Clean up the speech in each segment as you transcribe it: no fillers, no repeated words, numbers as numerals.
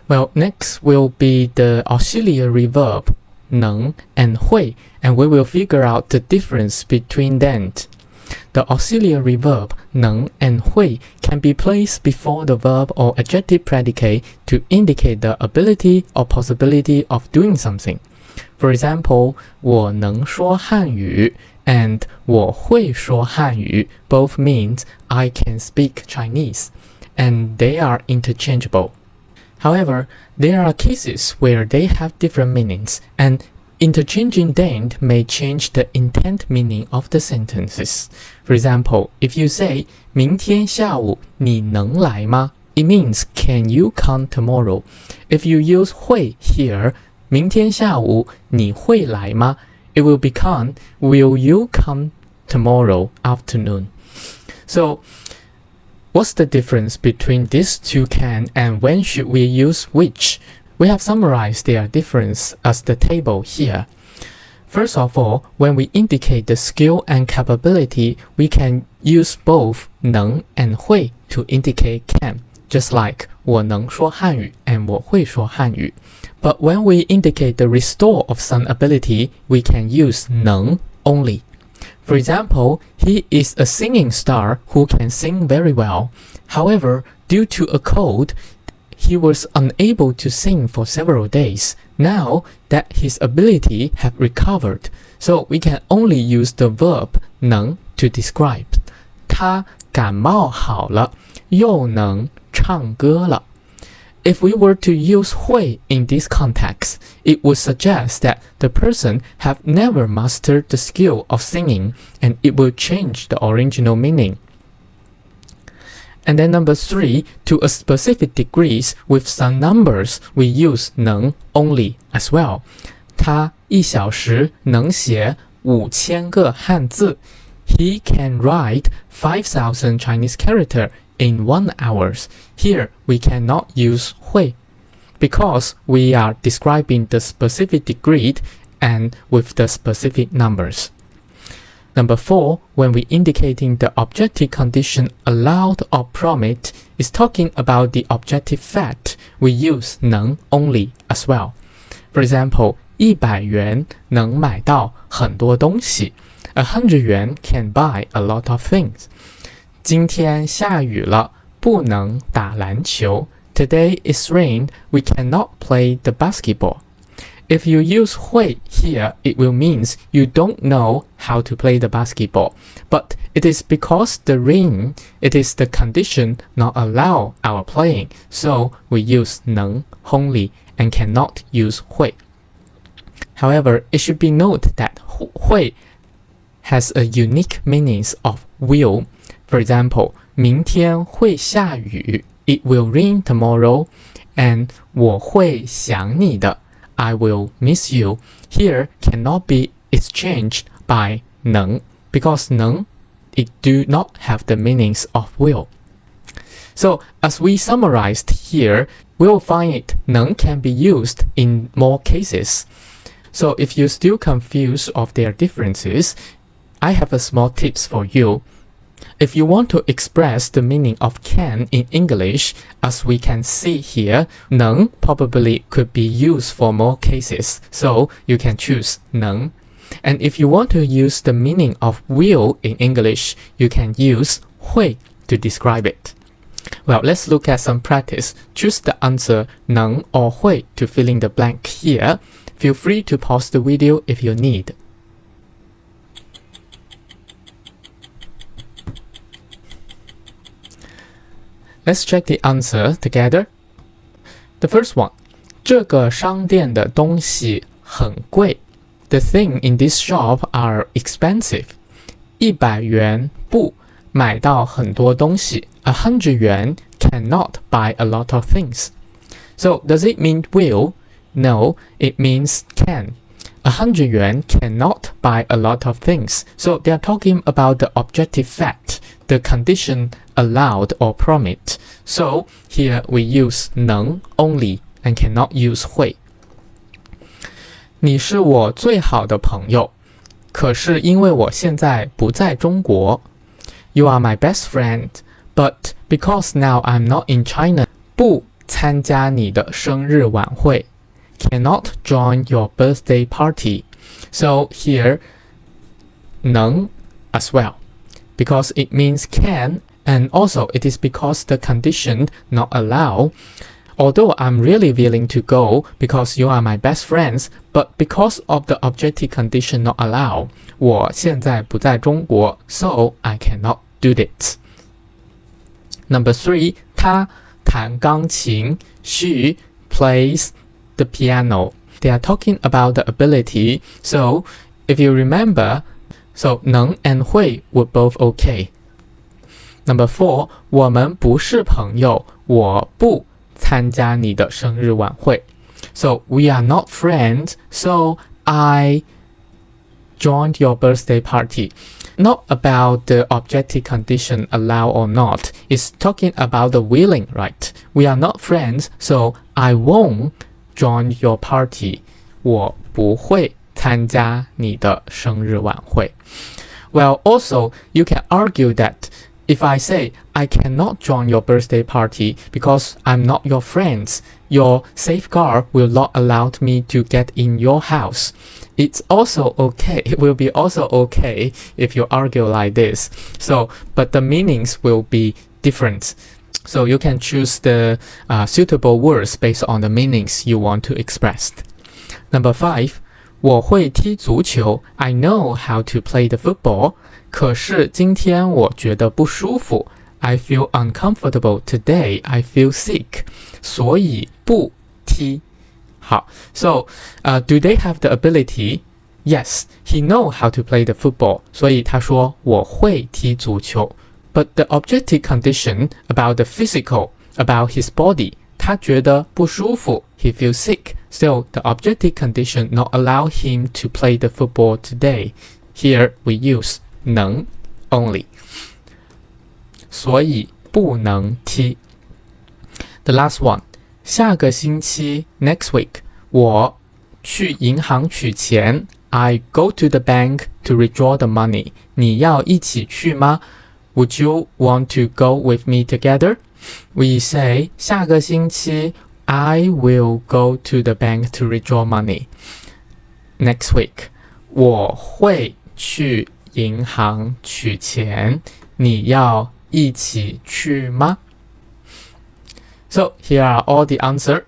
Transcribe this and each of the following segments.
Well, next will be the auxiliary verb 能 and 会, and we will figure out the difference between them. The auxiliary verb 能 and 会 can be placed before the verb or adjective predicate to indicate the ability or possibility of doing something. For example, 我能说汉语 and 我会说汉语 both means I can speak Chinese, and they are interchangeable. However, there are cases where they have different meanings, and interchanging them may change the intent meaning of the sentences. For example, if you say 明天下午你能来吗? It means can you come tomorrow? If you use 会 here, 明天下午你会来吗? It will become will you come tomorrow afternoon? So, what's the difference between these two can and when should we use which? We have summarized their difference as the table here. First of all, when we indicate the skill and capability, we can use both 能 and 会 to indicate can, just like 我能说汉语 and 我会说汉语. But when we indicate the restore of some ability, we can use 能 only. For example, he is a singing star who can sing very well. However, due to a cold, he was unable to sing for several days. Now that his ability have recovered, so we can only use the verb 能 to describe. 他感冒好了，又能唱歌了。If we were to use 会 in this context, it would suggest that the person have never mastered the skill of singing, and it will change the original meaning. And then number 3, to a specific degrees with some numbers, we use 能 only as well. 他1小时能写5000个汉字。He can write 5,000 Chinese character in 1 hour. Here, we cannot use 会 because we are describing the specific degree and with the specific numbers. Number 4, when we indicating the objective condition allowed or permit is talking about the objective fact, we use 能 only as well. For example, 100元能买到很多东西。100元 can buy a lot of things. 今天下雨了，不能打篮球。Today is rain, we cannot play the basketball. If you use 会 here, it will means you don't know how to play the basketball. But it is because the rain, it is the condition not allow our playing. So we use 能 only and cannot use 会. However, it should be noted that 会 has a unique meanings of will. For example, 明天会下雨 It will rain tomorrow, and 我会想你的 I will miss you. Here cannot be exchanged by 能 because 能 it do not have the meanings of will. So as we summarized here, we'll find it 能 can be used in more cases. So if you're still confused of their differences, I have a small tips for you. If you want to express the meaning of can in English, as we can see here, 能 probably could be used for more cases, so you can choose 能. And if you want to use the meaning of will in English, you can use 会 to describe it. Well, let's look at some practice. Choose the answer 能 or 会 to fill in the blank here. Feel free to pause the video if you need. Let's check the answer together. The first one, 这个商店的东西很贵。The things in this shop are expensive. 100元不买到很多东西。100元 cannot buy a lot of things. So does it mean will? No, it means can. 100元 cannot buy a lot of things. So they are talking about the objective fact, the condition allowed or permit. So here we use 能 only and cannot use 会。你是我最好的朋友，可是因为我现在不在中国。You are my best friend, but because now I'm not in China. 不参加你的生日晚会 cannot join your birthday party. So here 能 as well because it means can, and also it is because the condition not allow. Although I'm really willing to go because you are my best friends, but because of the objective condition not allow, 我现在不在中国 so I cannot do it. Number 3, 他弹钢琴 she plays the piano. They are talking about the ability, so if you remember, so 能 and 会 were both okay. Number 4, 我们不是朋友，我不参加你的生日晚会 So we are not friends, so I joined your birthday party. Not about the objective condition allow or not. It's talking about the willing, right? We are not friends, so I won't join your party. 我不会参加你的生日晚会 Well, also, you can argue that if I say I cannot join your birthday party because I'm not your friends, your safeguard will not allow me to get in your house. It's also okay. It will be also okay if you argue like this. So, but the meanings will be different. So you can choose the suitable words based on the meanings you want to express. Number 5, 我会踢足球 I know how to play the football. 可是今天我觉得不舒服 I feel uncomfortable today. I feel sick. 所以不踢好 So, do they have the ability? Yes, he know how to play the football. 所以他说我会踢足球 But the objective condition about the physical, about his body, 他觉得不舒服 He feels sick. So the objective condition not allow him to play the football today. Here we use 能 only. 所以不能踢 The last one. 下个星期 next week 我去银行取钱 I go to the bank to withdraw the money. 你要一起去吗 Would you want to go with me together? We say 下个星期 I will go to the bank to withdraw money. Next week 我会去银行取钱你要一起去吗 So here are all the answers.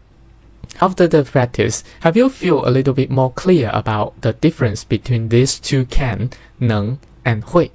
After the practice, have you feel a little bit more clear about the difference between these two can, 能 and 会?